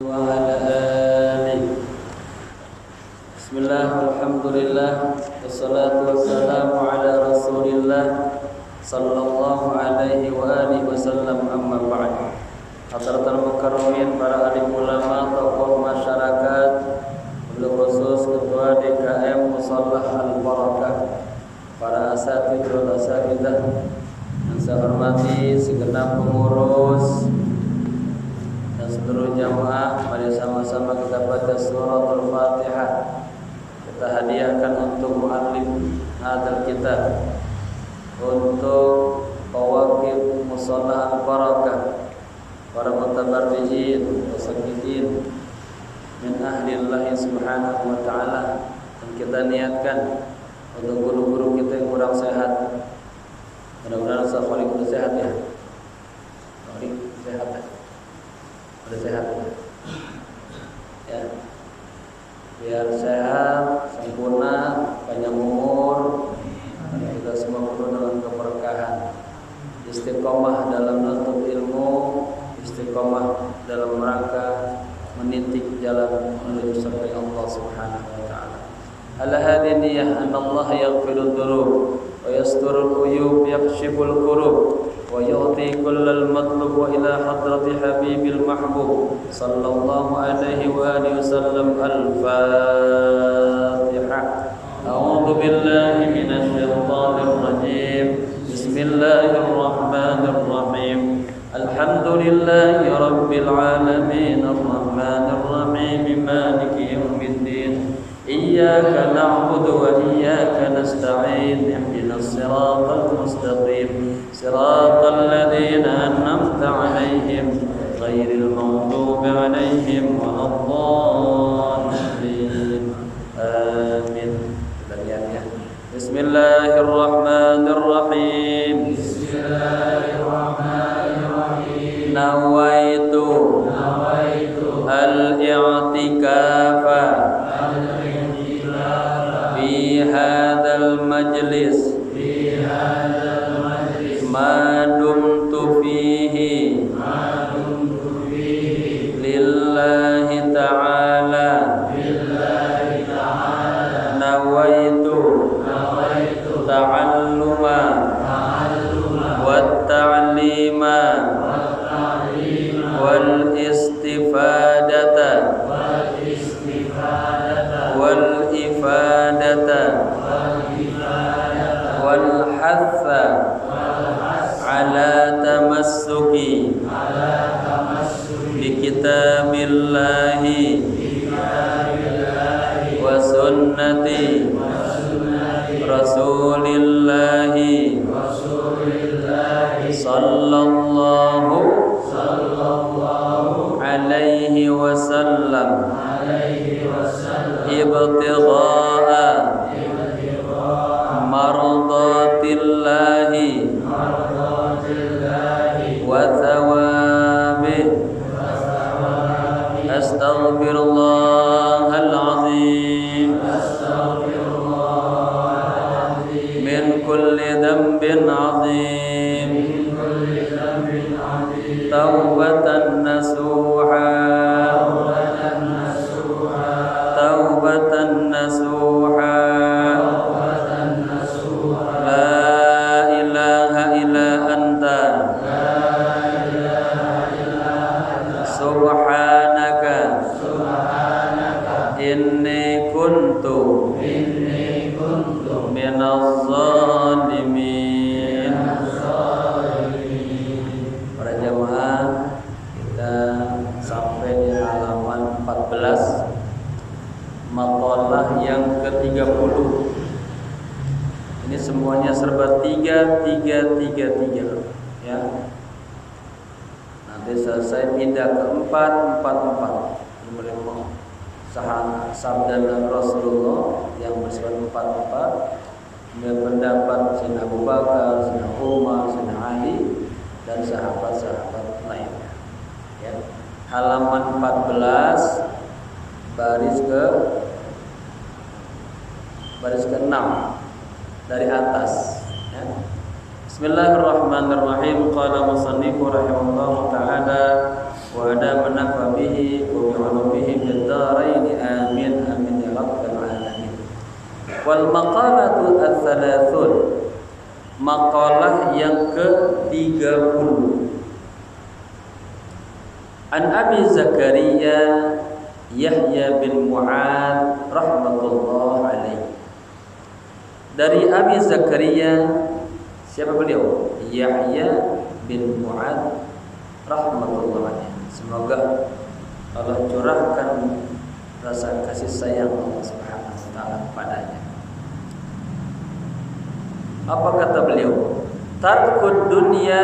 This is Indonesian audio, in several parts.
وعلى آله. بسم الله والحمد لله والصلاة والسلام على رسول الله صلى الله عليه وآله وسلم. أما بعد. Hadratul mukarramin, para alim ulama, tokoh masyarakat, wabil khusus ketua DKM Mushallah Al-Barakah, para asatidz asatidzah yang saya hormati, segenap pengurus dan seluruh jamaah, mari sama-sama kita baca suratul Fatihah. Kita hadiahkan untuk muallim hadzal kitab, untuk pawaqif Mushallah Al-Barakah, para mutabarrijin wasaqidin min ahlillahi subhanahu wa ta'ala. Dan kita niatkan untuk guru-guru kita yang kurang sehat, mudah-mudahan Khalik udah sehat ya. Khalik sehat ya? Udah sehat ya? Biar sehat, sempurna, panjang umur, kita semua penuh dengan keberkahan, istiqomah dalam menuntut ilmu, istiqomah dalam rangka menitik jalan menuju surga Allah Subhanahu wa taala. Ala hadhihi niyyah anna Allah yaghfirud dzunub wa yasturul uyub, yakshiful kurub wa yu'ti kullal matlub wa ila hadrati habibil mahbub sallallahu alaihi wa alihi wasallam. Al-Fatihah. A'udzu billahi minasy syaithanir rajim. Bismillahirrahmanirrahim. Alhamdulillahi rabbil alamin, arrahmanir rahim, maliki yaumiddin. Iyyaka na'budu wa iyyaka nasta'in. Ihdinas siratal mustaqim, siratal ladzina an'amta 'alaihim ghairil maghdubi 'alaihim waladdallin. Amin. Bismillahirrahmanirrahim. Nawaitu al-i'tikafa fi hadzal majlis ma dumtu fihi lillahi ta'ala. Nawaitu ta'alluma wat ta'lima wal istifadata wal ifadata wal hatha ala tamassuki bi kitabillahi wa sunnati rasulillahi sallallahu alaihi wasallam ibtigha'a mardatillahi wa thawabih. Astaghfirullahal azim min kulli dhanbin azim, taubatan nasuha, taubatan nasuha. La ilaha illa anta, subhanaka inni kuntu minaz zalimin. Para jamaah, kita sampai di halaman 14, maqalah yang ke-30. Ini semuanya serba 3 ya. Nanti selesai pindah ke 4. Sabda Rasulullah yang bersifat 4, pendapat Sayyidina Abu Bakar, Sayyidina Umar, Sayyidina Ali, dan sahabat-sahabat lainnya ya. Halaman 14 baris ke-6 dari atas ya. Bismillahirrahmanirrahim. Qala musannifu rahimahullahu ta'ala wa ada nafa bihi wa bi'ulumihi fid dharain amin amin ya rabbal alamin. Wal maqalatu ats-tsalathun, maqalah yang ke-30. An Abi Zakaria Yahya bin Mu'ad rahmatullah alaihi. Dari Abi Zakaria, siapa beliau? Yahya bin Mu'ad rahmatullah alaihi. Semoga Allah curahkan rasa kasih sayang Allah Subhanahu wa taala padanya. Apa kata beliau? Tarkud dunya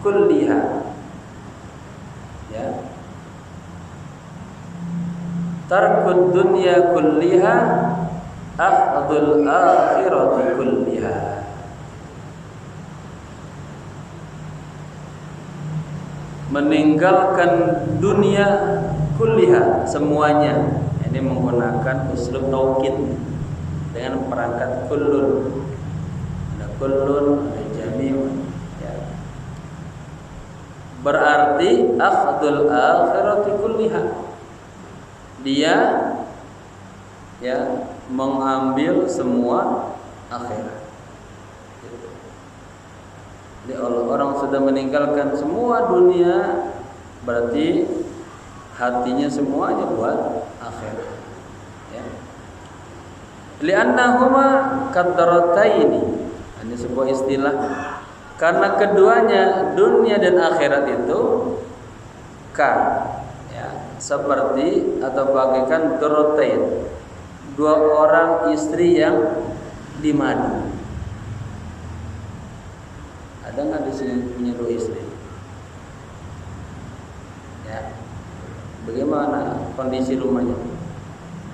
kulliha. Ya. Tarkud dunya kulliha akhdul akhirati kulliha. Meninggalkan dunia kulliha semuanya. Ini menggunakan uslub taukid dengan perangkat kullun. Ada kullun, ada jami'un. Berarti akhdul akhirati kulliha, dia mengambil semua akhirat. Jadi orang sudah meninggalkan semua dunia, berarti hatinya semuanya buat akhirat. Ya. Li'annahuma kadarataini. Ini sebuah istilah. Karena keduanya dunia dan akhirat itu seperti atau bagaikan dorotain, dua orang istri yang dimadu. Ada nggak di sini punya dua istri? Ya, bagaimana kondisi rumahnya?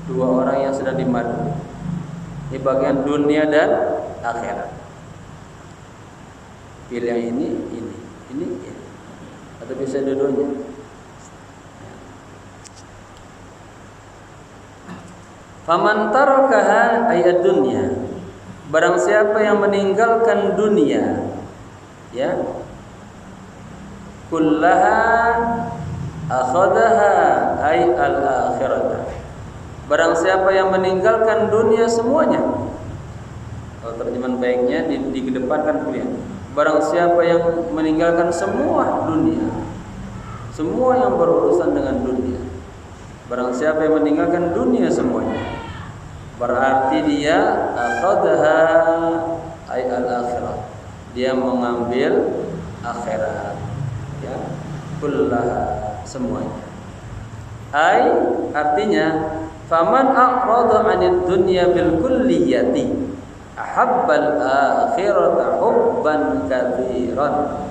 Dua orang yang sedang dimadu. Ini bagian dunia dan akhirat. Pilih yang ini. Atau bisa dua-duanya. Faman tarakaha ayat dunia. Barang siapa yang meninggalkan dunia, ya, kullaha akhadaha ay al-akhirah. Barang siapa yang meninggalkan dunia semuanya. Kalau terjemahan baiknya dikedepankan pilihan. Barang siapa yang meninggalkan semua dunia, semua yang berurusan dengan dunia. Barang siapa yang meninggalkan dunia semuanya, berarti dia akhadaha ay al-akhirah. Dia mengambil akhirat, ya, kullaha semuanya. Ay artinya faman a'rada 'anid dunya bil kulliyati ahabbal akhirata hubban katsiran.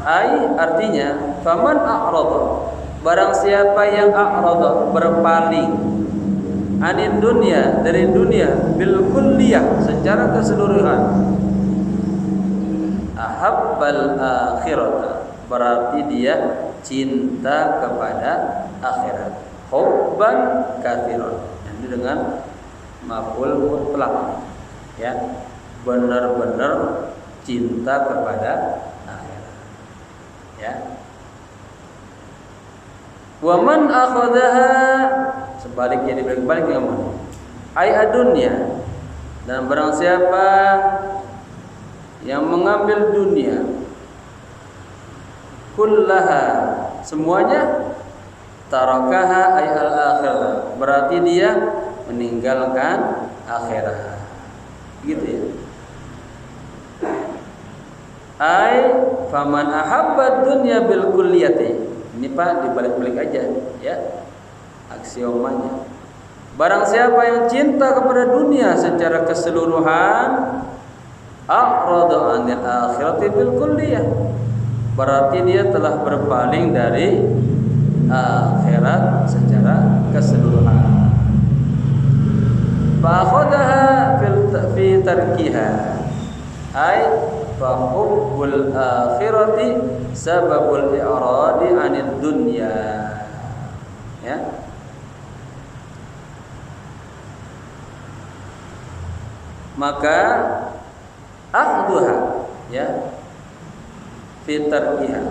Ai artinya faman a'rada, barang siapa yang a'rada berpaling, anid dunia dari dunia bil kulliyah secara keseluruhan, ahabbal akhirata berarti dia cinta kepada akhirat, hubban katsiran. Ini dengan maf'ul mutlaq, ya, benar-benar cinta kepada akhirat, ya. Wa man akhadhaha, sebaliknya dibalik yang ay adunya, dan barang siapa yang mengambil dunia kullaha semuanya, tarakaha ay al akhirah, berarti dia meninggalkan akhirat. Gitu ya. Ai faman ahabba dunya bil kulliyati. Ini Pak dibalik-balik aja, ya. Aksiomanya. Barang siapa yang cinta kepada dunia secara keseluruhan, a'rada 'anil akhirati bil kulliyah. Berarti dia telah berpaling dari akhirat secara keseluruhan. Fa'akhadaha fi tarkiha ay fa hubbul akhirati sababul i'radi 'anid dunya, ya. Maka akhduha, ya, fi tarkiha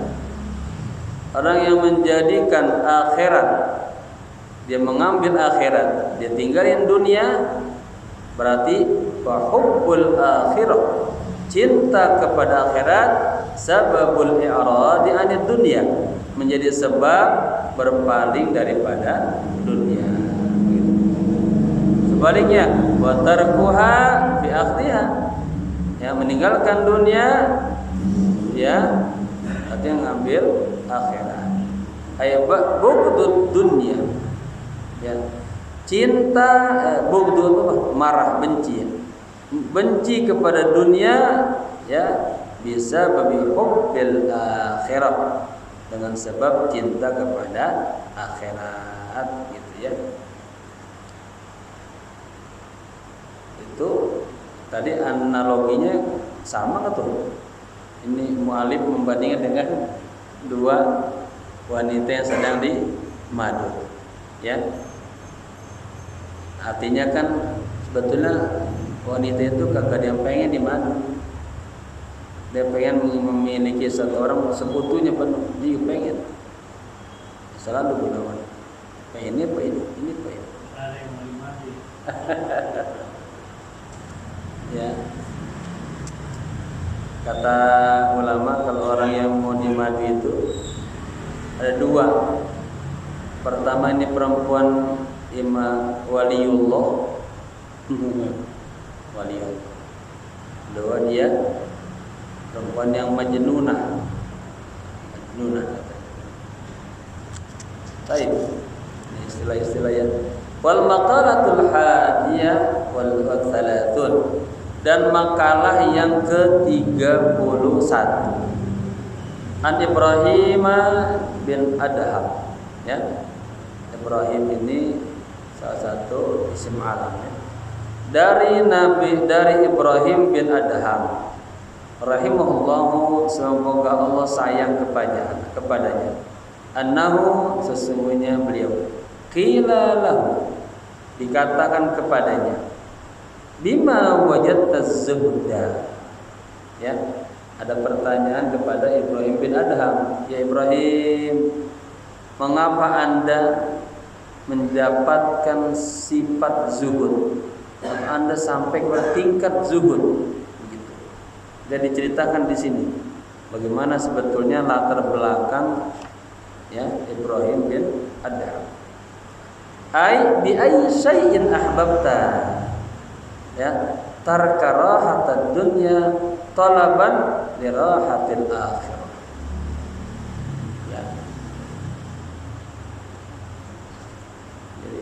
Orang yang menjadikan akhirat, dia mengambil akhirat, dia tinggalin dunia, berarti fahubbul akhirah, cinta kepada akhirat, sababul i'radi 'anid dunya, menjadi sebab berpaling daripada dunia. Sebaliknya, wa tarkuha fi akhdiha, ya meninggalkan dunia, ya artinya ngambil akhirat. Ayat bughdud dunya, ya cinta, bughdud apa? Marah, benci kepada dunia, ya bisa babi hubbil akhirat, dengan sebab cinta kepada akhirat, gitu ya. Itu tadi analoginya sama kan tuh. Ini mu'alif membandingkan dengan dua wanita yang sedang dimadu, ya. Artinya kan sebetulnya wanita itu kagak ada yang pengen dimadu. Dia pengen memiliki satu orang sekutunya penuh, dia pengen. Selalu gunawan. Pengen ini, pengen ini, pengen. Ya. Kata ulama, kalau orang yang mau dimadu itu ada dua. Pertama, ini perempuan waliullah. Waliullah. Kedua, dia perempuan yang majnunah. Baik. Ini istilah-istilah ya. Wal maqalatul hadiyah wal thalathun, dan makalah yang ke-31. An Ibrahim bin Adham, ya. Ibrahim ini salah satu isim alam, ya. Dari Ibrahim bin Adham, rahimahullahu, semoga Allah sayang kepadanya. Annahu, sesungguhnya beliau, qila lahu, dikatakan kepadanya, bima wajadta zuhda, ya. Ada pertanyaan kepada Ibrahim bin Adham, ya Ibrahim, mengapa Anda mendapatkan sifat zuhud? Anda sampai ke tingkat zuhud, begitu. Dan diceritakan di sini bagaimana sebetulnya latar belakang, ya, Ibrahim bin Adham. Ai bi ayyi syai'in ahbabta, ya, tarka rahatad dunya talaban li rahatil akhirah, ya. Jadi,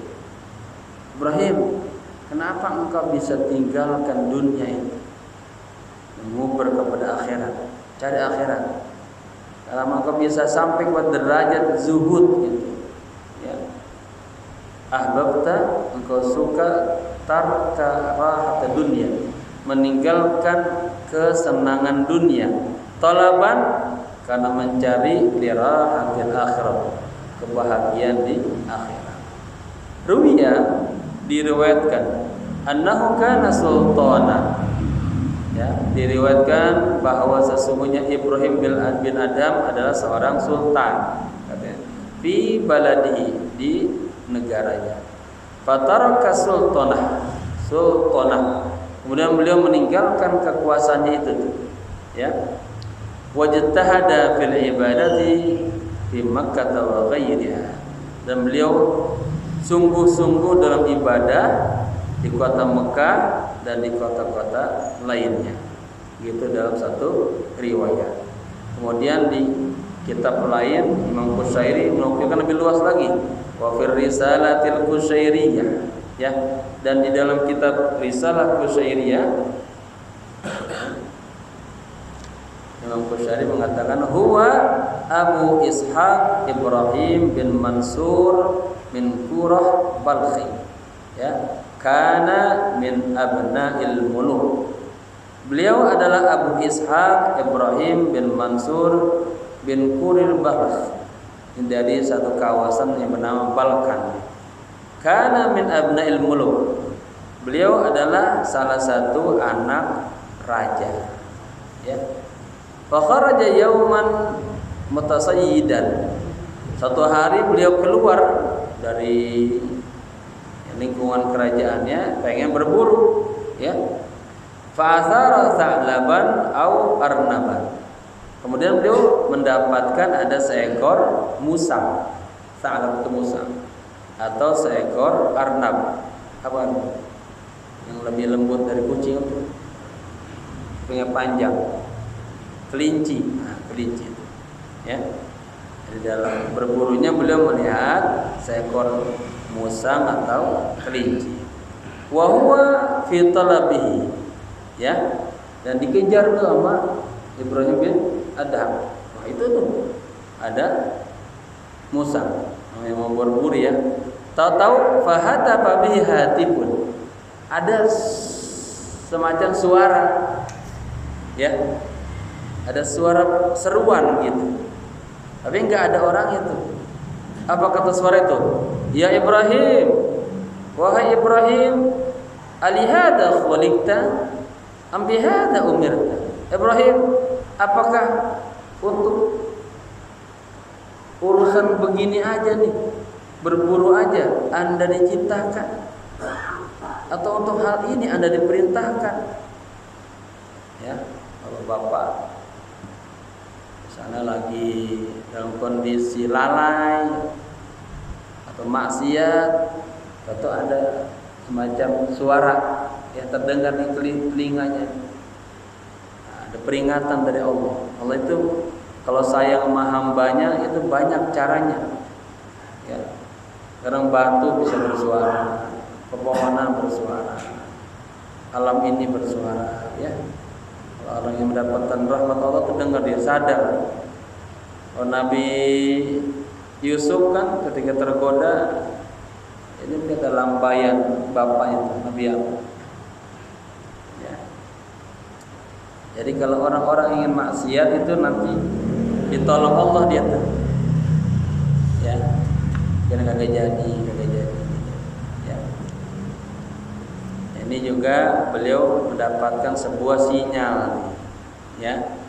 Ibrahim, kenapa engkau bisa tinggalkan dunia ini, menguber kepada akhirat, cari akhirat? Kalau engkau bisa sampai ke derajat zuhud, gitu, ya. Ahbabta, engkau suka, tarka rahat dunia, meninggalkan kesenangan dunia, talaban, karena mencari lirahatil akhirat, kebahagiaan di akhirat. Ruwiya, diriwayatkan, annahu kana sultana, ya, diriwayatkan bahwa sesungguhnya Ibrahim bin Adham adalah seorang sultan, katanya, fi baladihi, di negaranya. Fataraka sultanah, kemudian beliau meninggalkan kekuasaannya itu, ya. Wajtahada fil ibadati fi Makkah wa ghairiha, dan beliau sungguh-sungguh dalam ibadah di kota Mekah dan di kota-kota lainnya, gitu dalam satu riwayat. Kemudian di kitab lain Imam Qushairi menukilkan lebih luas lagi, wa fir risalatil Qushairiyah, ya, dan di dalam kitab Risalah Qushairiyah Imam Qushairi mengatakan, huwa Abu Ishaq Ibrahim bin Mansur min Qurah Balkhi, ya, kana min abna'il muluk. Beliau adalah Abu Ishaq Ibrahim bin Mansur bin Quril Balkh, dari satu kawasan yang bernama Balkan. Kana min abna'il muluk, beliau adalah salah satu anak raja, ya. Fa kharaja yauman mutasayyidan, Satu hari beliau keluar dari lingkungan kerajaannya, pengen berburu, ya. Fa'athara sa'laban au arnaban. Kemudian beliau mendapatkan ada seekor musang, sa'lab itu musang, atau seekor arnab. Apa? Yang lebih lembut dari kucing, punya panjang. Kelinci, nah, kelinci. Ya. Di dalam berburunya beliau melihat seekor musang atau kelinci. Wa huwa fi talabihi, ya, dan dikejar tuh sama Ibrahim bin Adham. Wah, itu tuh ada musang yang mau berburu, ya. Tahu-tahu fahata bihi hatibun. Ada semacam suara, ya. Ada suara seruan gitu. Tapi enggak ada orang itu. Apa kata suara itu? Ya Ibrahim, wahai Ibrahim, alihada khuliqta am bihada umirta? Ibrahim, apakah untuk urusan begini aja nih, berburu aja Anda diciptakan, atau untuk hal ini Anda diperintahkan? Ya, kalau Bapak sana lagi dalam kondisi lalai atau maksiat, atau ada semacam suara yang terdengar di telinganya, nah, ada peringatan dari Allah. Allah itu kalau sayang sama hambanya itu banyak caranya, ya. Kadang batu bisa bersuara, pepohonan bersuara, alam ini bersuara, ya. Orang yang mendapatkan rahmat Allah itu dengar, dia sadar. Oh, Nabi Yusuf kan ketika tergoda, ini kata lambaian bapaknya Nabi Yakub. Ya. Jadi kalau orang-orang ingin maksiat itu nanti ditolong Allah dia tuh. Ya. Karena kagak jadi. Ya. Ini juga beliau mendapatkan sebuah sinyal, ya.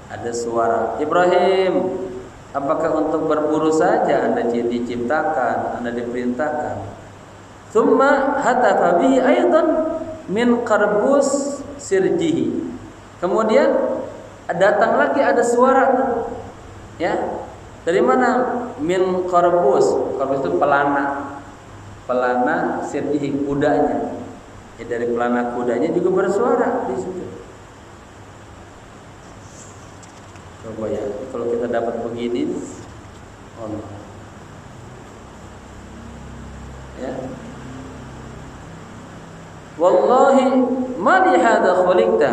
Ada suara, Ibrahim, apakah untuk berburu saja Anda diciptakan, Anda diperintahkan? Tsumma hatafa bihi aidan min qarbus sirjihi. Kemudian datang lagi ada suara, ya. Dari mana? Min qarbus. Qarbus itu pelana sirjihi, kudanya. Ya, dari pelana kudanya juga bersuara di situ. Coba ya, kalau kita dapat begini, Allah, ya. Wallahi ma li hadza khuliqta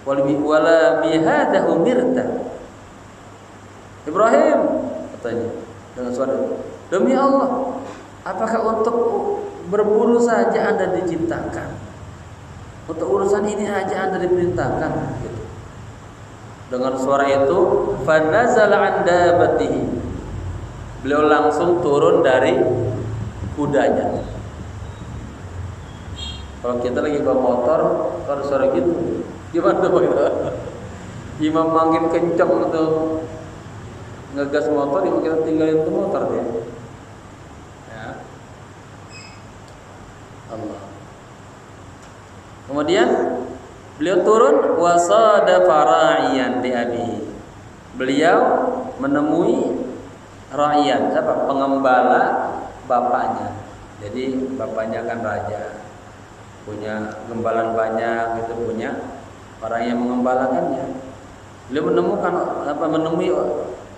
wala bi hadza umirta. Ibrahim katanya dengan suara, demi Allah, apakah untuk berburu saja Anda diciptakan? Untuk urusan ini aja Anda diperintahkan, gitu. Dengan suara itu, fanazala an dabatihi. Beliau langsung turun dari kudanya. Kalau kita lagi bawa motor, kalau suara gitu, gimana tuh gitu? Imam makin kencang tuh ngegas motor, kita tinggalin tuh motor dia. Allah. Kemudian beliau turun, wasada fara'iyan li abi. Beliau menemui ra'iyan, siapa? Pengembala bapaknya. Jadi bapaknya kan raja, punya gembalan banyak, itu punya orang yang mengembalakannya. Beliau menemui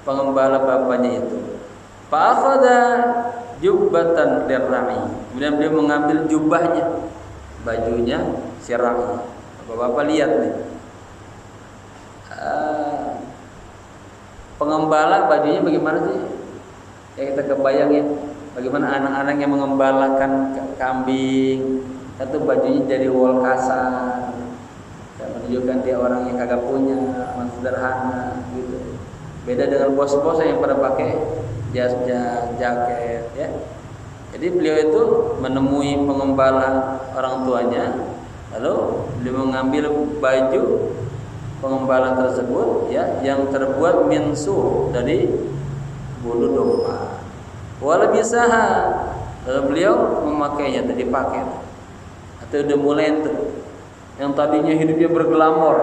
pengembala bapaknya itu. Fa akhadha jubbatan lirra'i. Kemudian beliau mengambil jubahnya, bajunya si ra'i. Bapak-bapak lihat nih, pengembala bajunya bagaimana sih? Ya kita kebayang ya, bagaimana anak-anak yang mengembalakan kambing, itu bajunya dari wol kasar, menunjukkan dia orang yang kagak punya, orang sederhana gitu. Beda dengan bos-bos yang pada pakai jas jaket, ya. Jadi beliau itu menemui pengembala orang tuanya, lalu beliau mengambil baju pengembala tersebut, ya, yang terbuat min su, dari bulu domba. Wala bisaha, beliau memakainya, tadi pakai. Atau udah mulai tuh. Yang tadinya hidupnya berglamor,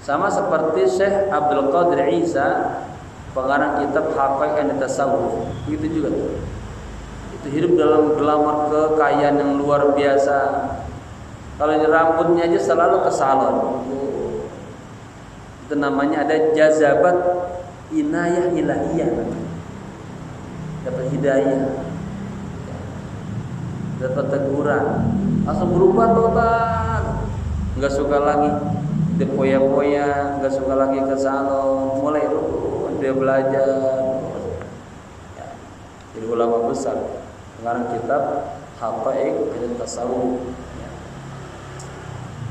sama seperti Syekh Abdul Qadir Isa, pengarang kitab Haqqaiqan Tasawuf. Begitu juga tuh. Itu hidup dalam glamor kekayaan yang luar biasa. Kalau rambutnya aja selalu ke salon. Itu namanya ada jazabat inayah ilahiyah. Dapat hidayah, dapat teguran, langsung berubah total. Enggak suka lagi dipoya-poya, enggak suka lagi ke salon. Mulai dia belajar. Ya, jadi ulama besar, pengarang kitab Haqqaiqan Tasawuf.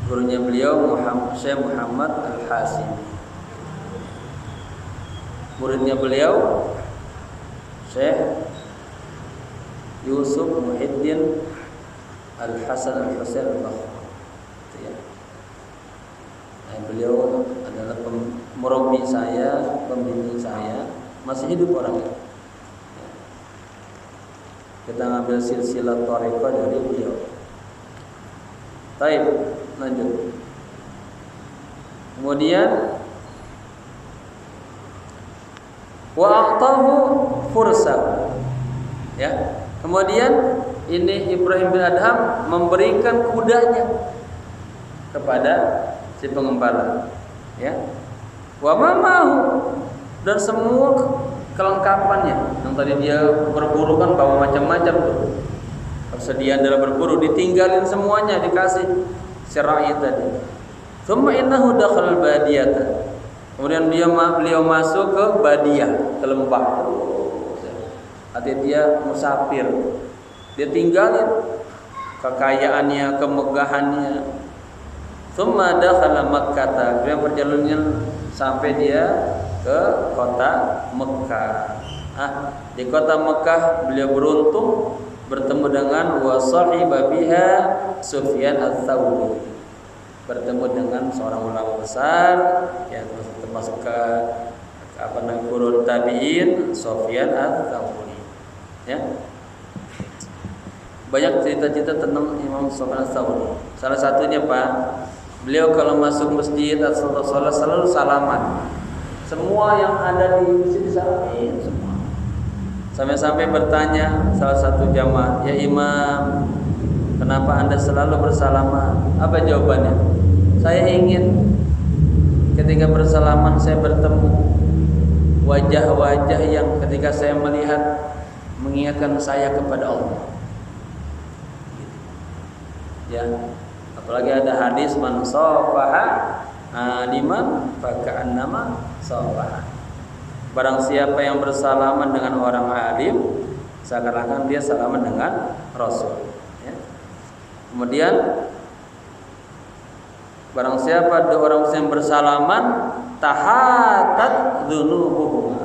Gurunya beliau Syekh Muhammad Al-Hasimi. Muridnya beliau Syekh Yusuf Muhyiddin Al-Hasan Al-Husain Al-Bakhri. Ya. Nah, beliau adalah murabbi saya, pembimbing saya, masih hidup orangnya. Ya. Kita ngambil silsilah thariqah dari beliau. Baik, lanjut. Kemudian wa a'tahu fursa. Ya. Kemudian ini Ibrahim bin Adham memberikan kudanya kepada si pengembala. Ya. Wa mamahu, dan semua kelengkapannya. Yang tadi dia berburu kan bawa macam-macam tuh. Persediaan dalam berburu ditinggalin semuanya, dikasih si ra'i tadi. Tsumma innahu dakhala al-badiyata. Kemudian beliau masuk ke badiyah, ke lembah. Artinya dia musafir. Dia tinggalin kekayaannya, kemegahannya. Tsumma dakhala Makkah. Kemudian perjalanannya sampai dia ke kota Mekah. Di kota Mekah beliau beruntung bertemu dengan wa sahiba biha Sufyan Ats-Tsauri. Bertemu dengan seorang ulama besar yang termasuk ke qurun tabi'in, Sufyan Ats-Tsauri. Ya. Banyak cerita-cerita tentang Imam Sufyan Ats-Tsauri. Salah satunya Pak, beliau kalau masuk masjid atau salat selalu salaman. Semua yang ada di masjid disalamin semua. Sampai-sampai bertanya salah satu jamaah, "Ya Imam, kenapa Anda selalu bersalaman?" Apa jawabannya? "Saya ingin ketika bersalaman saya bertemu wajah-wajah yang ketika saya melihat mengingatkan saya kepada Allah." Ya, apalagi ada hadis man safaha aliman faka'annama safaha. Barang siapa yang bersalaman dengan orang alim, seakan-akan dia salaman dengan Rasul. Ya. Kemudian barang siapa dua orang yang bersalaman, tahatat dzunubuhum,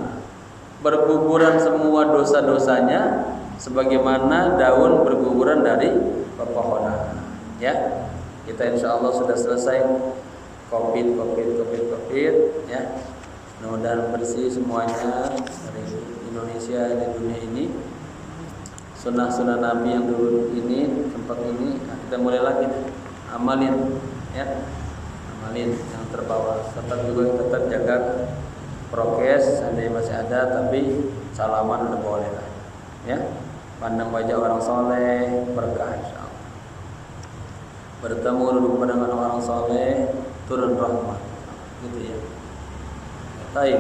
berguguran semua dosa-dosanya sebagaimana daun berguguran dari pepohonan. Ya, kita insyaallah sudah selesai covid ya. Mudah-mudahan bersih semuanya dari Indonesia dan dunia ini. Sunnah-sunnah Nabi yang dulu ini, tempat ini, kita mulai lagi amalin, ya, amalin yang terbawa. Tetap jaga prokes, seandainya masih ada, tapi salaman udah boleh lah, ya. Pandang wajah orang soleh, berkah insyaallah. Bertemu duduk dengan orang soleh, turun rahmat, gitu ya. Baik.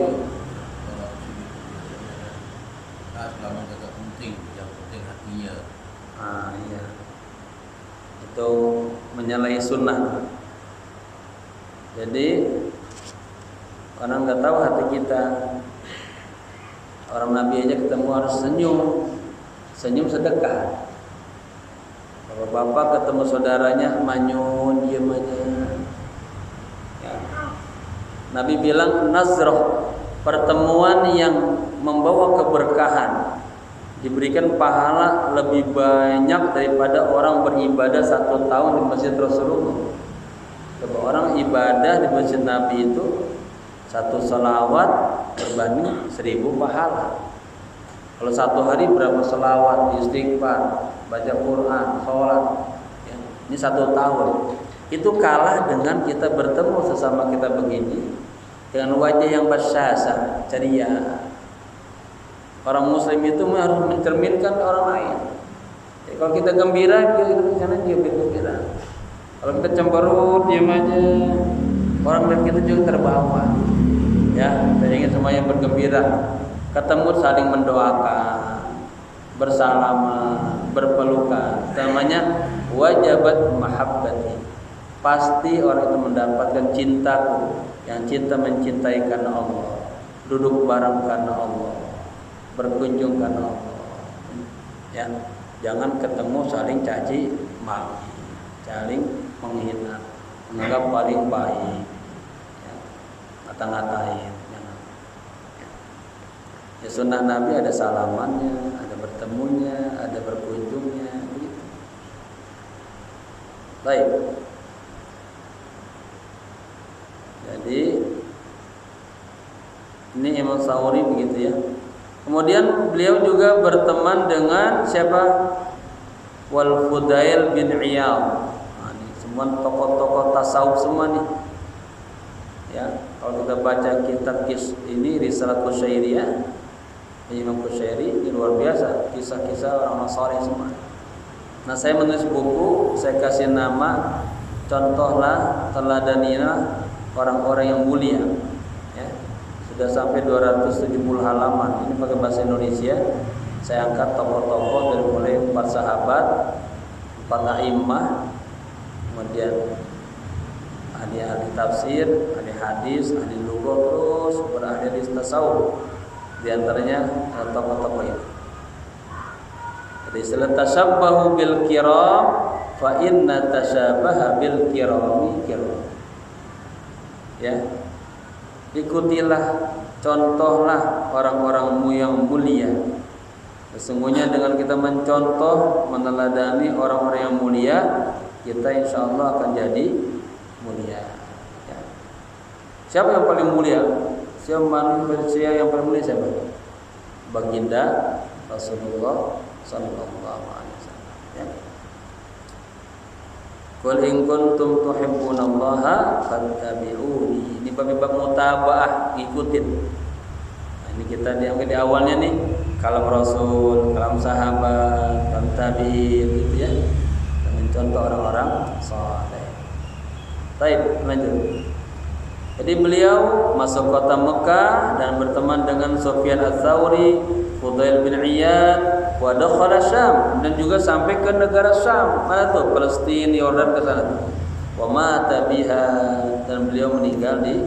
Selama agak penting, yang penting hatinya. Iya. Itu menyalahi sunnah. Jadi orang nggak tahu hati kita. Orang Nabi aja ketemu harus senyum, senyum sedekah. Bapak-bapak ketemu saudaranya manyun, diam aja. Ya. Nabi bilang nazroh, pertemuan yang membawa keberkahan, diberikan pahala lebih banyak daripada orang beribadah 1 tahun di masjid Rasulullah. Kalau orang ibadah di masjid Nabi itu Satu selawat berbanding 1000 pahala. Kalau satu hari berapa selawat, istighfar, baca Quran, sholat, ya, ini 1 tahun. Itu kalah dengan kita bertemu sesama kita begini dengan wajah yang basyasah, ceria. Orang Muslim itu harus mencerminkan orang lain. Jadi kalau kita gembira, kita juga gembira. Kalau kita cemberut, diam aja, orang melihat kita juga terbawa. Ya, saya ingin semuanya bergembira. Ketemu saling mendoakan, bersalaman, berpelukan. Namanya wajabat mahabbati. Pasti orang itu mendapatkan cintaku. Yang cinta mencintai karena Allah, duduk bareng karena Allah, berkunjung karena Allah. Ya, jangan ketemu saling caci maki, saling menghina, menganggap paling baik, ya, ngata-ngatain. Ya, sunnah Nabi ada salamannya, ada bertemunya, ada berkunjungnya, begitu. Baik. Jadi ini Imam Syafi'i begitu ya. Kemudian beliau juga berteman dengan siapa? Wal Fudail bin Iyad. Nah, ini semua tokoh-tokoh tasawuf semua nih. Ya, kalau kita baca kitab ini Risalah Qusyairiyah, Imam Qusyairi, ini luar biasa kisah-kisah orang Nasrani semua. Nah, saya menulis buku, saya kasih nama contohlah, teladanilah orang-orang yang mulia. Ya, sudah sampai 270 halaman. Ini pakai bahasa Indonesia. Saya angkat tokoh-tokoh dari mulai 4 sahabat, 4 a'immah, kemudian ahli-ahli tafsir, ahli hadis, ahli lugah, terus berahli hadis tasawuf. Di antaranya tokoh-tokoh ini. Jadi istilah tashabbahu bil kiram fa inna tashabaha bil kirami kiram. Ya, ikutilah, contohlah orang-orangmu yang mulia. Sesungguhnya dengan kita mencontoh, meneladani orang-orang yang mulia, kita insya Allah akan jadi mulia. Ya. Siapa yang paling mulia? Siapa manusia yang paling mulia? Siapa? Baginda Rasulullah Sallallahu Alaihi Wasallam. Ya. Qul in kuntum tuhibbunallaha fattabi'uni. Ini bab mutabaah, ngikutin. Nah, ini kita diambil di awalnya nih, kalam Rasul, kalam sahabat, kalam tabi'in gitu ya. Kita mencontoh orang-orang saleh. Baik, lanjut. Jadi beliau masuk kota Mekah dan berteman dengan Sufyan Ats-Tsauri, Fudail bin Iyad, wa dakhala Syam, dan juga sampai ke negara Syam. Mana tuh? Palestina, Yordan, ke sana tuh. Wa mata biha, dan beliau meninggal di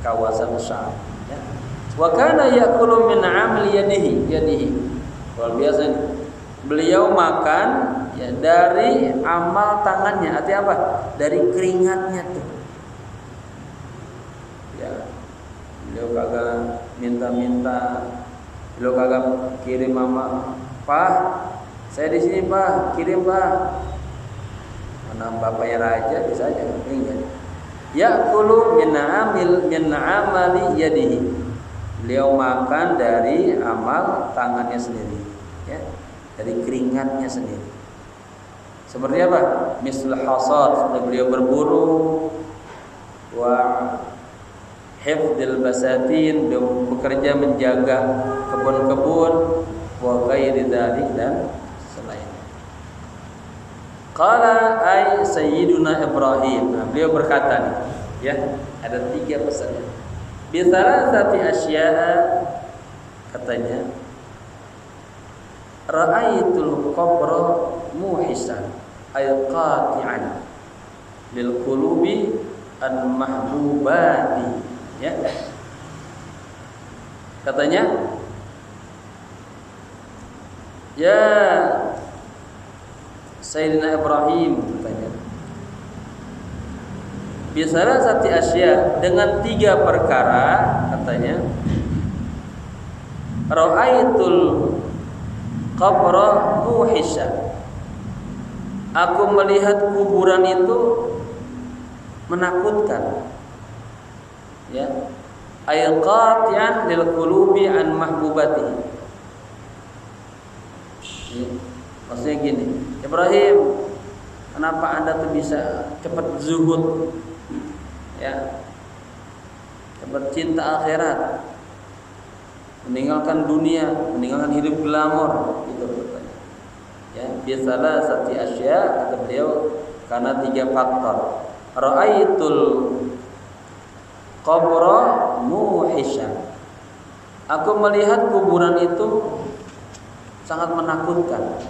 kawasan Syam, ya. Wa kana ya'kulu min 'amali yadihi. Luar biasa ini. Beliau makan ya dari amal tangannya. Artinya apa? Dari keringatnya tuh. Ya. Beliau kagak minta-minta, beliau kagak kirim mama, Pak, saya di sini Pak, kirim Pak. Mana bapaknya raja bisa aja, enggak. Ya'kulu min amali yadihi. Beliau makan dari amal tangannya sendiri, ya, dari keringatnya sendiri. Seperti apa? Misal hasad, beliau berburu, wa hifdzil basatin, dia bekerja menjaga kebun-kebun, wa ghairi dzalik, dan selainnya. Qala ay sayyiduna Ibrahim. Nah, beliau berkata nih, ya, ada 3 pesannya. Bi thalathati asya'a, katanya, ra'aitul qabra muhisan ay qati'an lil qulubi an mahbubati. Ya, katanya, ya Sayyidina Ibrahim, katanya, bisalah sati asya, dengan 3 perkara, katanya, ra'aitul qabra muhisha, aku melihat kuburan itu menakutkan. Ya. Ay qati'an lil qulubi an mahbubatihi. Ya. Maksudnya gini, Ibrahim, kenapa Anda tuh bisa cepat zuhud? Ya. Cepat cinta akhirat. Meninggalkan dunia, meninggalkan hidup glamor, gitu katanya. Ya, biasalah sati asya, kata beliau, karena 3 faktor. Ra'aitul qabra muhishan. Aku melihat kuburan itu sangat menakutkan.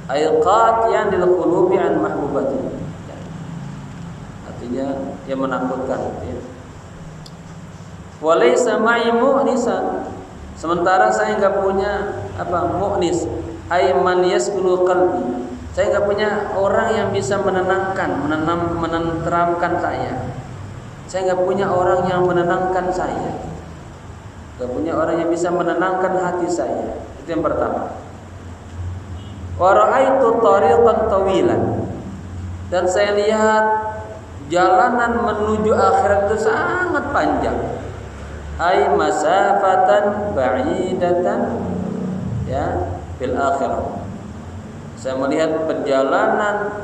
Ayqat lil qulubi an mahbubati. Artinya dia menakutkan, ya. Walaysa ma'i mu'nisan. Sementara saya enggak punya mu'nis, ay man yaskunu qalbi. Saya enggak punya orang yang bisa menenangkan, menenteramkan saya. Saya enggak punya orang yang menenangkan saya. Enggak punya orang yang bisa menenangkan hati saya. Itu yang pertama. Wa ra'aitu tariqan tawilan. Dan saya lihat jalanan menuju akhirat itu sangat panjang. Ay masafatan ba'idatan, ya, fil akhirah. Saya melihat perjalanan,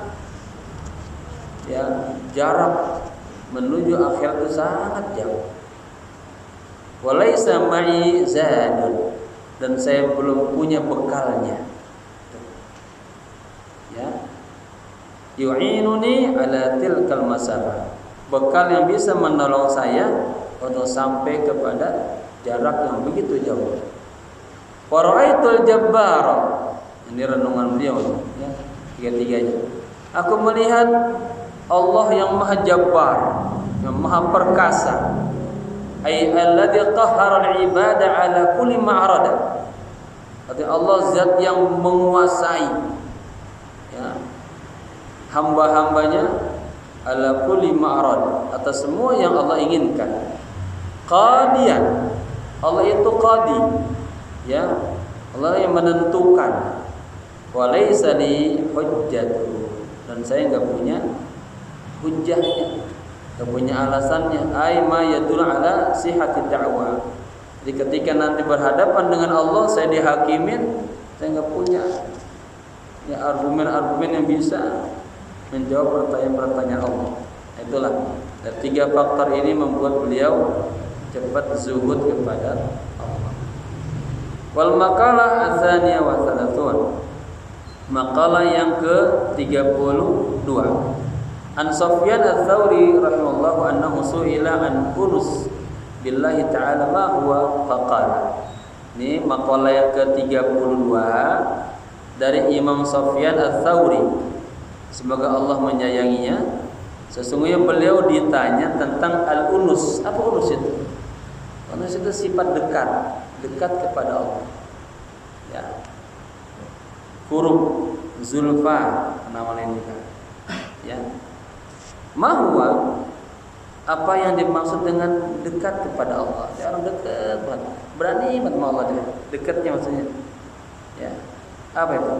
ya, jarak menuju akhirat itu sangat jauh. Walaysa ma'i zadun, dan saya belum punya bekalnya. Ya. Yu'inuni ala tilkal masafah. Bekal yang bisa menolong saya untuk sampai kepada jarak yang begitu jauh. Wa ra'aitul jabbar. Ini renungan beliau, ya, 3-tiganya. Aku melihat Allah yang Maha Jabbar, yang Maha Perkasa. Ay alladzi qahhara al-ibada ala kulli ma'rada. Artinya Allah zat yang menguasai, ya, hamba-hambanya ala kulli ma'rad, atas semua yang Allah inginkan. Qadiyan, Allah itu qadi, ya, Allah yang menentukan. Walaysa li hujjatu, dan saya enggak punya hujjahnya, enggak punya alasannya. Ai ma yadul ala sihhati da'wah. Jadi ketika nanti berhadapan dengan Allah, saya dihakimin, saya enggak punya, ya, argumen-argumen yang bisa menjawab pertanyaan-pertanyaan Allah. Itulah, dan 3 faktor ini membuat beliau cepat zuhud kepada Allah. Wal maqalah ats-tsaniyah wa tsalasun. Maqalah yang ke-32. An Sufyan Ats-Tsauri rahimahullahu annahu su'ila an unus billahi ta'ala ma huwa faqala. Ini maqalah yang ke-32 dari Imam Sufyan Ats-Tsauri. Semoga Allah menyayanginya. Sesungguhnya beliau ditanya tentang al-unus. Apa unus itu? Unus itu sifat dekat kepada Allah. Ya. Huruf zulfa nama lain juga. Ya. Mahwa, apa yang dimaksud dengan dekat kepada Allah? Dia orang dekat banget. Berani banget sama Allah dia. Dekatnya maksudnya. Ya. Apa itu?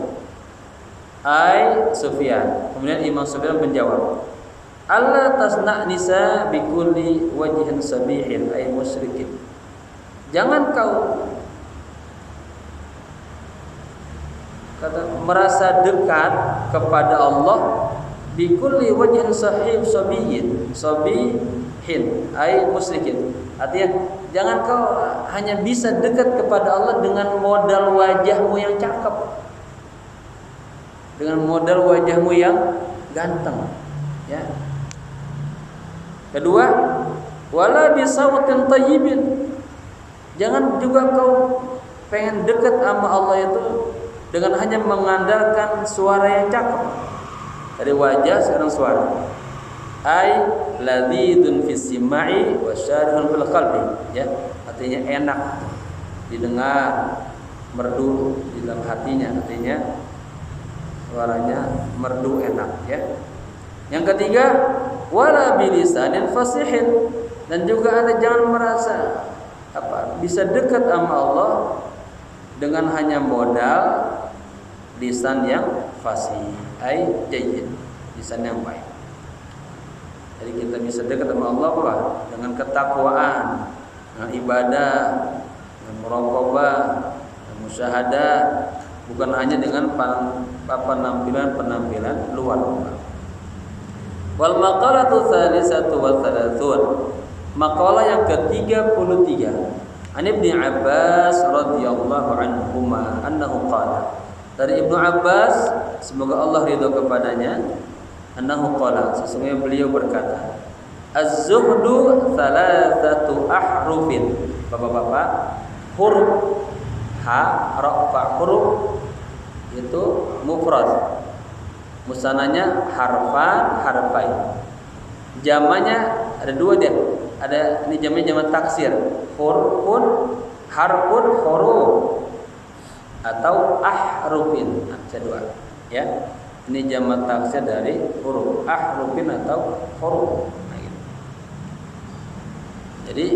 Ai Sufyan. Kemudian Imam Sufyan menjawab, Allah tasna' nisa bikulli wajhin sabihin ay musyrikin. Jangan kau merasa dekat kepada Allah bikulli wajhin sahih sabihin ay musyrikin. Artinya jangan kau hanya bisa dekat kepada Allah dengan modal wajahmu yang cakep, dengan modal wajahmu yang ganteng, ya. Kedua, wala bisawtin tayyibin. Jangan juga kau pengen dekat sama Allah itu dengan hanya mengandalkan suara yang cakep. Dari wajah sekarang suara. Ai ladzidun fis simai wa syarihun fil qalbi, ya. Artinya enak didengar, merdu di dalam hatinya, artinya suaranya merdu enak, ya. Yang ketiga, wala bilisanin fasihin, dan juga Anda jangan merasa bisa dekat sama Allah dengan hanya modal lisan yang fasih, ai jayyid, lisan yang baik. Jadi kita bisa dekat sama Allah apa? Dengan ketakwaan, dengan ibadah, dengan muraqabah, dengan musyahadah, bukan hanya dengan penampilan luar. Wal maqalatu tsalisatu wa tsalasun. Maqalah yang ke-33. An Ibnu Abbas radhiyallahu anhuma annahu qala. Dari Ibnu Abbas, semoga Allah ridho kepadanya, annahu qala, sesungguhnya beliau berkata, az-zuhdu thalathatu ahrufin. Bapak-bapak, huruf ha, ra, fa, huruf itu mufrad. Musananya harfan, harfain. Jamannya ada dua dia. Ada ini jamannya jaman taksir. Hurufun, harfun, huruf atau ahrufin. Bisa dua, ya. Ini jamak taksir dari huruf, ahrufin atau huruf. Nah, gitu. Jadi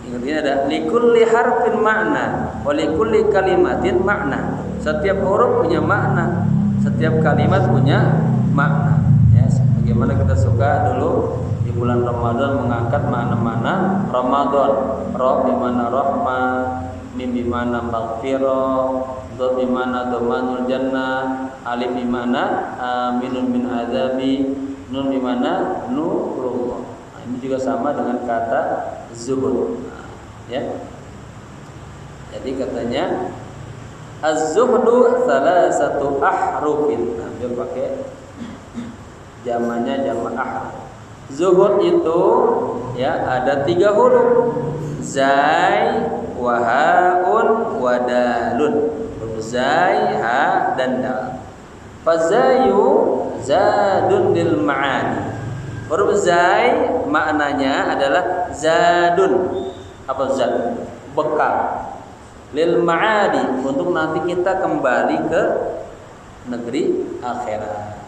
ingatnya ada likulli harfin makna, wa likulli kalimatin makna. Setiap huruf punya makna, setiap kalimat punya makna. Ya, bagaimana kita suka dulu di bulan Ramadan mengangkat makna-makna Ramadan. Ra di mana rahmah, mim di mana maghfirah, dha di mana dhamanul jannah, alif di mana aminun min azabi, nun di mana nurullah. Nah, ini juga sama dengan kata zuhud. Nah, ya. Jadi katanya az-zuhdu salasatu ahrufin. Nah, dia pakai jamannya jamak ahruf. Zuhud itu ya ada 3 huruf. Zai, wa haun, wa dalun. Huruf zai, ha dan dal. Fazayu zadun lil ma'ani. Huruf zai maknanya adalah zadun. Apa zad? Bekal. Lil ma'adi, untuk nanti kita kembali ke negeri akhirat.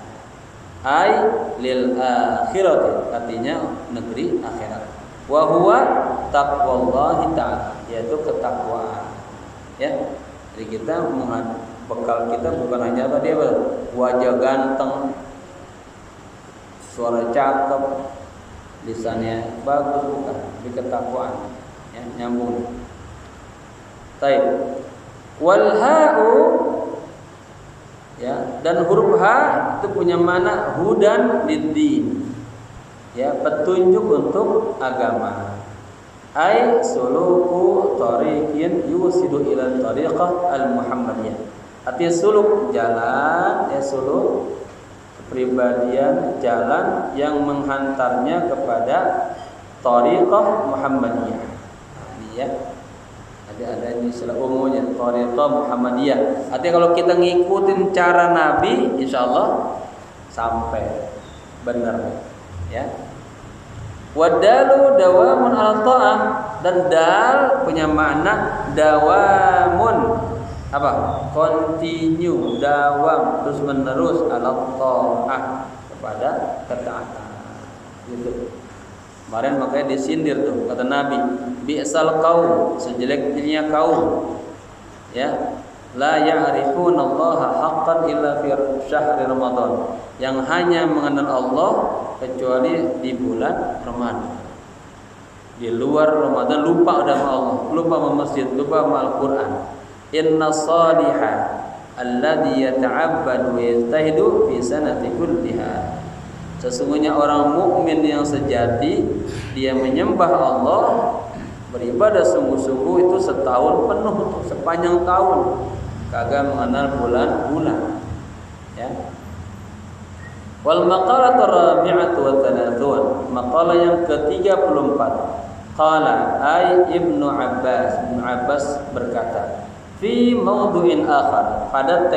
Ai lil akhirati, artinya negeri akhirat. Wa huwa taqwallahi ta'ala, yaitu ketakwaan. Ya. Jadi kita bekal kita bukan hanya tadi apa? Wajah ganteng, suara cakep, lisannya bagus, bukan, tapi ketakwaan. Ya, nyambung. Taib. Wal ha'u, ya, dan huruf ha itu punya makna hudan lid-din. Ya, petunjuk untuk agama. Ai suluku tariqin yusidu ila tariqah al-muhammadiyah. Artinya suluk jalan, ya suluk kepribadian jalan yang menghantarnya kepada tariqah Muhammadiyah. Ini ya. Ada ini istilah umumnya tariqah Muhammadiyah. Artinya kalau kita ngikutin cara Nabi, insyaallah sampai benar, ya. Wadalu dawamun ala ta'ah, dan dal punya makna dawamun, apa? Continue, dawam, terus menerus ala ta'ah, kepada ketaatan. Gitu. Kemarin makanya disindir tuh kata Nabi, bi'sal qaum, sejelek-jeleknya kaum, ya, la ya'rifuna Allah haqqan illa fi syahri Ramadan, yang hanya mengenal Allah kecuali di bulan Ramadan. Di luar Ramadan lupa sama Allah, lupa sama masjid, lupa sama Al-Qur'an. Inna salihah alladhi yata'abbadu wa yajtahidu fi sanati kulliha. Sesungguhnya orang mukmin yang sejati, dia menyembah Allah, beribadah sungguh-sungguh itu setahun penuh, sepanjang tahun, kagak mengenal bulan-bulan. Ya. Wal maqalatu rabi'atu wa thalathun. Maqalah yang ke-34. Qala ay Ibnu Abbas berkata, fi mawdu'in akhar, pada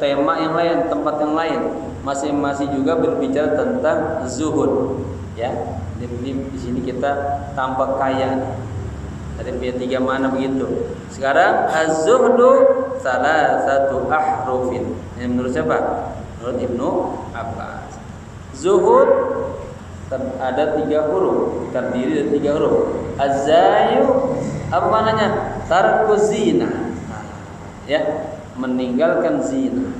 tema yang lain, tempat yang lain, masing-masing juga berbicara tentang zuhud, ya. Di sini kita tampak kaya. Ada 3 mana begitu. Sekarang az-zuhdu salasatu ahrufin. Yang menurut siapa? Menurut Ibnu Abbas. Zuhud ada 3 huruf, terdiri dari 3 huruf. Az-zayu apa maknanya? Tarku zina. Ya, meninggalkan zina.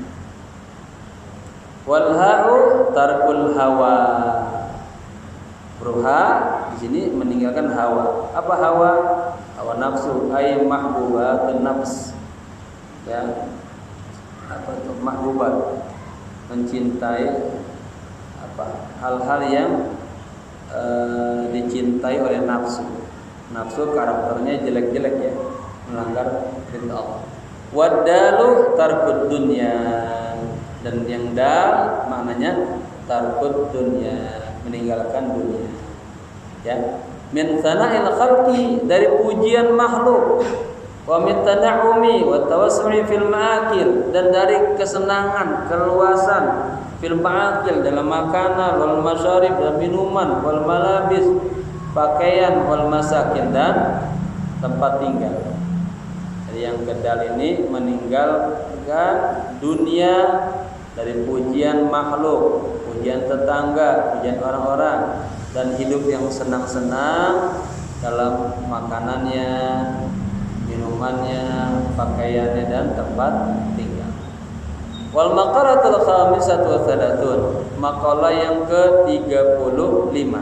Wal ha'u tarkul hawa. Ruha di sini meninggalkan hawa. Apa hawa? Hawa nafsu, ay mahbubatun nafs. Ya. Apa itu mahbubat? Mencintai apa? Hal-hal yang dicintai oleh nafsu. Nafsu karakternya jelek-jelek ya, melanggar perintah Allah. Wadalu tarkud dunya, dan yang dal maknanya tarkud dunya, meninggalkan dunia. Ya, min sana'il khalqi, dari pujian makhluk, wa min tana'umi wa tawassu'i fil ma'akil, dan dari kesenangan, keluasan fil ma'akil, dalam makanan, wal masyarib, dan minuman, wal malabis, pakaian, wal masakin, dan tempat tinggal. Jadi yang kedal ini meninggalkan dunia dari pujian makhluk, pujian tetangga, pujian orang-orang, dan hidup yang senang-senang dalam makanannya, minumannya, pakaiannya, dan tempat tinggal. Wal maqalatul khamisatu wa thalathun, maqalah yang ke-35.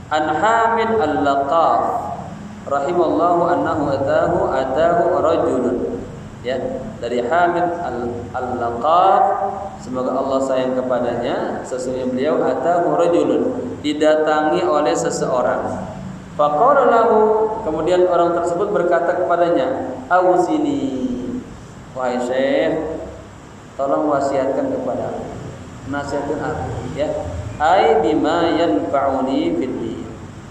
An Hamid al-Laqaf rahimallahu annahu atahu rajulun. Ya, dari Hamid al-Laqaf, semoga Allah sayang kepadanya, sesungguhnya beliau atahu rajulun, didatangi oleh seseorang. Faqala lahu, kemudian orang tersebut berkata kepadanya, "Ausini, wahai Syekh, tolong wasiatkan kepada aku, nasihatkan aku, ya. Ai bima yanfa'uni fid din.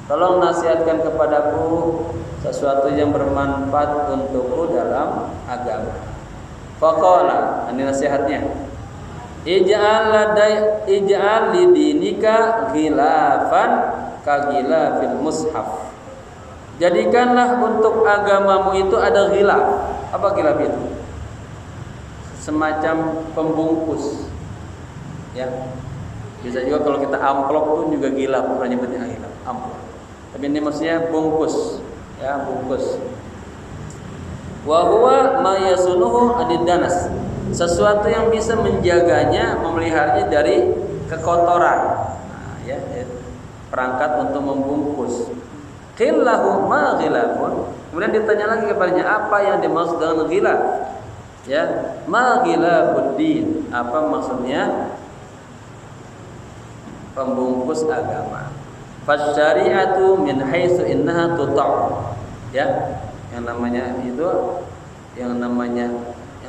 Tolong nasihatkan kepadaku sesuatu yang bermanfaat untukku dalam agama." Faqala, ini nasihatnya, ij'al lidinika ghilafan ka ghilafil mushaf. Jadikanlah untuk agamamu itu ada ghilaf. Apa ghilaf itu? Semacam pembungkus. Ya. Bisa juga kalau kita amplop pun juga ghilaf, bukan nyebutnya ghilaf, amplop. Tapi ini maksudnya bungkus, ya, bungkus. Wa huwa ma yasunuhu adidanas, sesuatu yang bisa menjaganya, memeliharanya dari kekotoran. Nah, ya, perangkat untuk membungkus. Qillahu ma ghilafun. Kemudian ditanya lagi kepadanya, apa yang dimaksud dengan ghilaf? Ya, ma ghilafuddin, apa maksudnya pembungkus agama. Fasyari'atu min haitsu innaha tuta'. Ya, yang namanya itu, yang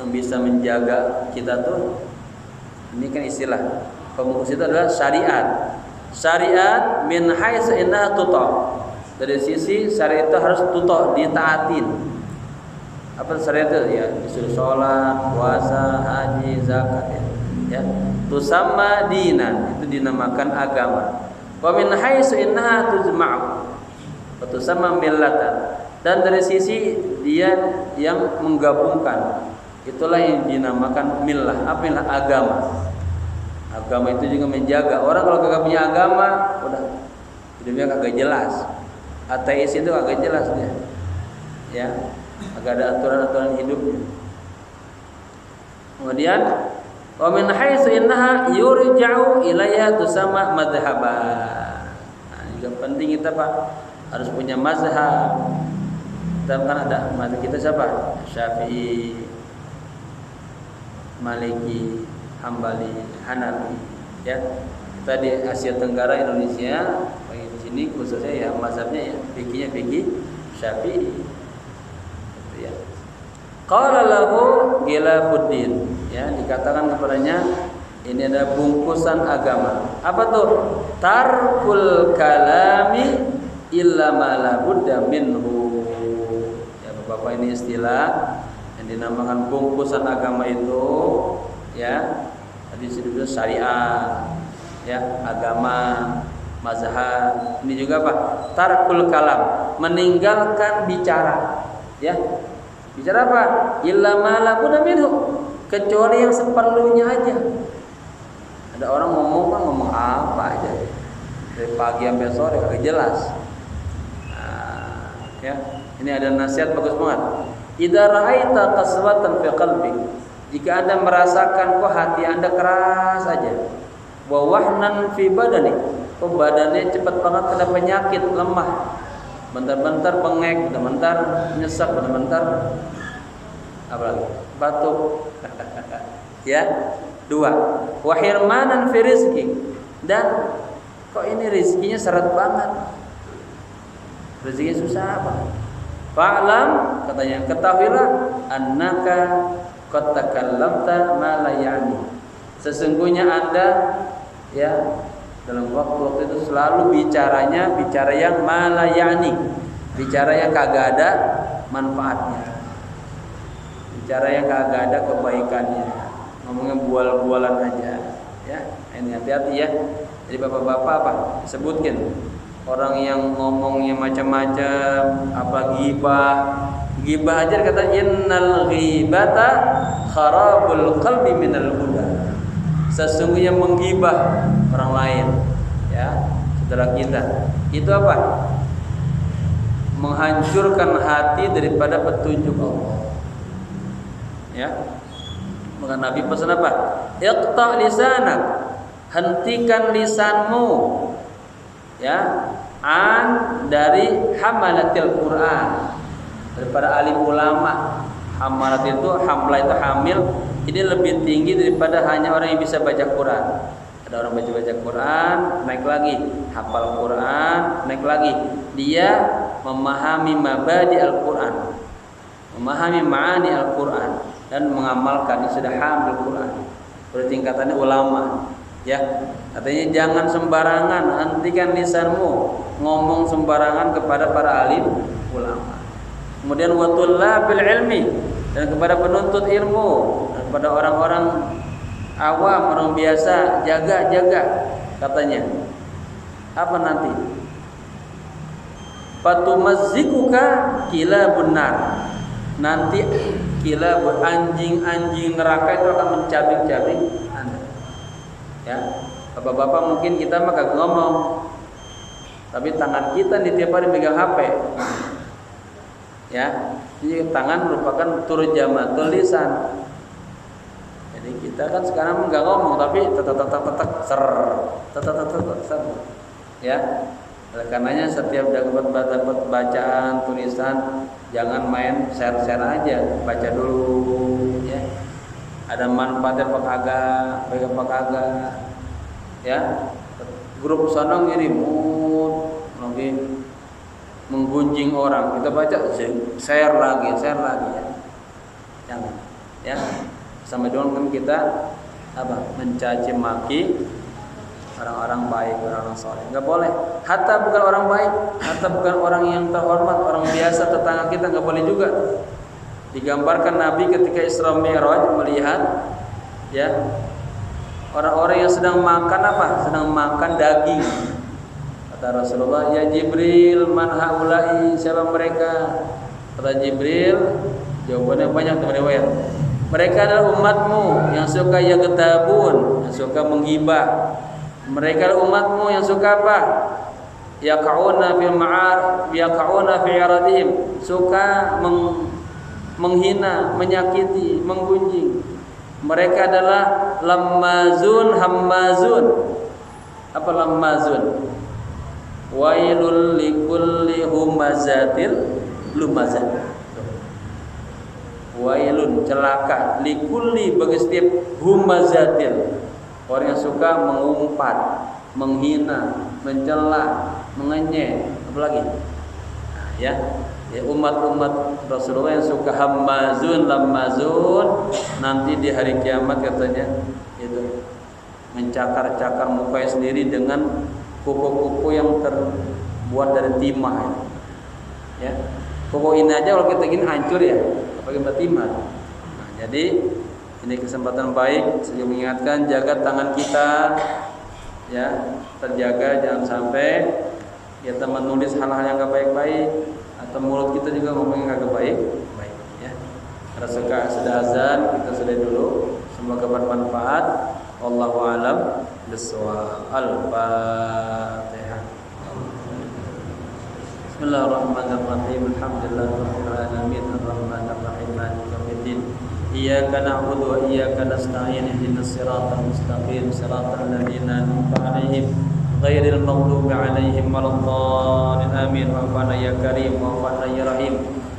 bisa menjaga kita tuh, ini kan istilah pembungkus itu adalah syariat. Syariat min haitsu innaha tuta'. Dari sisi syariat itu harus tuta', ditaatin. Apa syariat itu? Ya, disuruh sholat, puasa, haji, zakat, ya. Tusamma dinan, itu dinamakan agama. Wa min haitsu innaha tujma'u wa tusamma millatan, dan dari sisi dia yang menggabungkan, itulah yang dinamakan millah. Apa millah? Agama. Agama itu juga menjaga. Orang kalau kagak punya agama, udah hidupnya kagak jelas. Ateis itu kagak jelas dia. Ya, agak ada aturan-aturan hidupnya. Kemudian wa min haitsu innaha yurja'u ilaiha tusamma madhhaban. Nah, juga penting kita Pak harus punya mazhab. Kita kan ada mazhab kita siapa? Syafi'i, Maliki, Hambali, Hanafi, ya. Kita di Asia Tenggara, Indonesia, bagi di sini khususnya ya mazhabnya ya fikihnya fikih Syafi'i. Ya. Qala lahu ghilafuddin, ya, dikatakan kepadanya ini ada bungkusan agama. Apa tuh? Tarkul kalami illa ma la budda minhu. Ya, Bapak, ini istilah yang dinamakan bungkusan agama itu, ya. Tadi disebut syariat, ya, agama, mazhab. Ini juga apa? Tarkul kalam, meninggalkan bicara, ya. Bicara apa? Illa ma la budda minhu, kecuali yang seperlunya aja. Ada orang ngomong kan ngomong apa aja, dari pagi sampai sore kagak jelas. Nah, ya, ini ada nasihat bagus banget. Idza ra'aita qaswatan fi qalbi, jika Anda merasakan kok hati Anda keras aja, wa wahnan fi badani, kok badannya cepat banget kena penyakit, lemah. Bentar-bentar bengek, bentar-bentar nyesek, bentar-bentar apa lagi? Batuk. Ya. 2. Wa hirmanan fi rizqi. Dan kok ini rezekinya seret banget. Rezekinya susah apa? Fa'lam, katanya, ketahuilah annaka qad takallamta ma la ya'ni. Sesungguhnya Anda ya dalam waktu itu selalu bicara yang ma la ya'ni. Bicara yang kagak ada manfaatnya. Bicara yang kagak ada kebaikannya. Ngomongnya bual-bualan aja. Ya, ini hati-hati ya. Jadi bapak-bapak apa? Sebutkan orang yang ngomongnya macam-macam, apa ghibah. Ghibah aja kata innal ghibata kharabul qalbi minal huda. Sesungguhnya menggibah orang lain, ya, saudara kita. Itu apa? Menghancurkan hati daripada petunjuk Allah. Ya. Maka Nabi pesan apa? Iqta' lisanak. Hentikan lisanmu. Ya, dari hamalatil Quran. Daripada alim ulama. Hamalat itu, hamlah itu hamil, ini lebih tinggi daripada hanya orang yang bisa baca Quran. Ada orang baca Quran, naik lagi, hafal Quran, naik lagi. Dia memahami mabadi Al-Quran. Memahami ma'ani Al-Quran dan mengamalkan, ini sudah hamil Quran. Berarti tingkatannya ulama. Ya, katanya jangan sembarangan, hentikan lisanmu ngomong sembarangan kepada para alim ulama. Kemudian watullabil ilmi, dan kepada penuntut ilmu, dan kepada orang-orang awam, orang biasa, jaga katanya. Apa nanti? Fatumazzikuka kilabun nar. Nanti kilabun, anjing-anjing neraka itu akan mencabik-cabik Anda. Ya, bapak-bapak mungkin kita mah kagak ngomong, tapi tangan kita di tiap hari megang HP. Ya, jadi tangan merupakan turjamatul lisan. Jadi kita kan sekarang enggak ngomong, tapi tetek ser. Ya. Oleh karenanya setiap dapat bacaan, tulisan, jangan main share-share aja, baca dulu ya. Ada manfaatnya apa kagak? Ya. Grup sana ngirim lagi menggunjing orang, kita baca, share lagi ya. Jangan ya. Sama dong kan kita apa? Mencaci maki orang-orang baik, orang-orang soleh. Enggak boleh. Hatta bukan orang baik, hatta bukan orang yang terhormat, orang biasa tetangga kita enggak boleh juga. Digambarkan Nabi ketika Isra Mi'raj melihat ya orang-orang yang sedang makan apa? Sedang makan daging. Kata Rasulullah, "Ya Jibril, man haula'i?" Siapa mereka? Kata Jibril, jawabannya banyak teman riwayat. Mereka adalah umatmu yang suka yaghtabun, yang suka menggibah. Mereka adalah umatmu yang suka apa? Yaqauna fil ma'ar, yaqauna fi iradihim, suka menghina, menyakiti, menggunjing. Mereka adalah lammazun hammazun. Apa lammazun? Wailul likulli humazatil lumazat. Wailun, celaka, likulli, bagi setiap humazatil, orang yang suka mengumpat, menghina, mencela, mengenyek, apa lagi? Nah, ya umat-umat Rasulullah yang suka hammazun, lammazun, nanti di hari kiamat katanya itu mencakar-cakar mukanya sendiri dengan kuku-kuku yang terbuat dari timah. Ya, kuku ini aja kalau kita gini hancur ya, apalagi timah. Nah, jadi ini kesempatan baik saya mengingatkan, jaga tangan kita ya, terjaga jangan sampai kita menulis hal-hal yang enggak baik-baik, atau mulut kita juga ngomong yang enggak baik ya. Karena sudah azan, kita sudah dulu. Semoga bermanfaat. Wallahu a'lam bishawab. Al-Fatihah. Bismillahirrahmanirrahim. Alhamdulillahirabbil alamin, arrahmanir rahim, maliki yaumiddin. Iyyaka na'budu wa iyyaka nasta'in. Ihdinas siratal mustaqim, siratal ladzina an'amta 'alaihim ghairil maghdubi 'alaihim waladdallin amin wa fa'na ya karim wa fa'na ya rahim.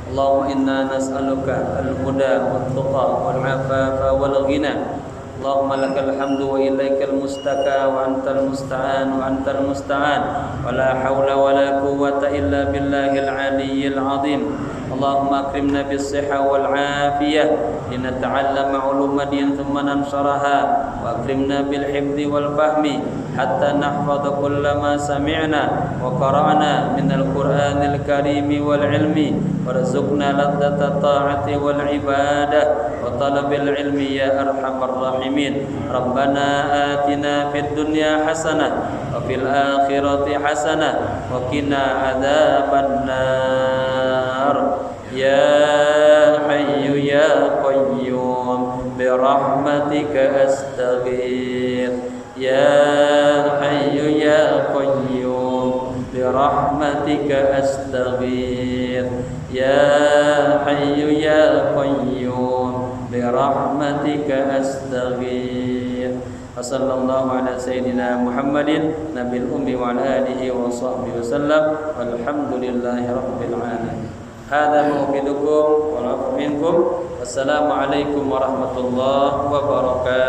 Allahumma inna nas'aluka al-huda wat-tuqa wal-'afafa wal-ghina. Allahumma lakal hamdu wa ilaikal mustaka wa antal musta'an wa antal musta'an wa la hawla wa la quwwata illa billahil 'aliyyil 'azim. Allahumma akrimna bis-sihha wal 'afiyah linata'allama 'uluma din thumma nansharaha wa akrimna bil hifdzi wal fahmi hatta nahfadha kulla ma sami'na wa qara'na minal qur'anil karim wal 'ilmi warzuqna ladzata ta'ati wal ibadah wa talabil ilmi ya arhamar rahimin. Rabbana atina fid dunya hasanah wa fil akhirati hasanah wa qina adzabannar. Ya hayyu ya qayyum bi rahmatika astaghfir. Ya hayyu ya qayyum bi rahmatika astaghfir. Ya hayyu ya qayyum bi rahmatika astaghfir. Wassallallahu ala sayyidina Muhammadin nabil ummi wa ala alihi wa sahbihi wasallam walhamdulillahi rabbil alamin. Hadza mau'idukum wa afu minkum. Wassalamu alaikum warahmatullahi wabarakatuh.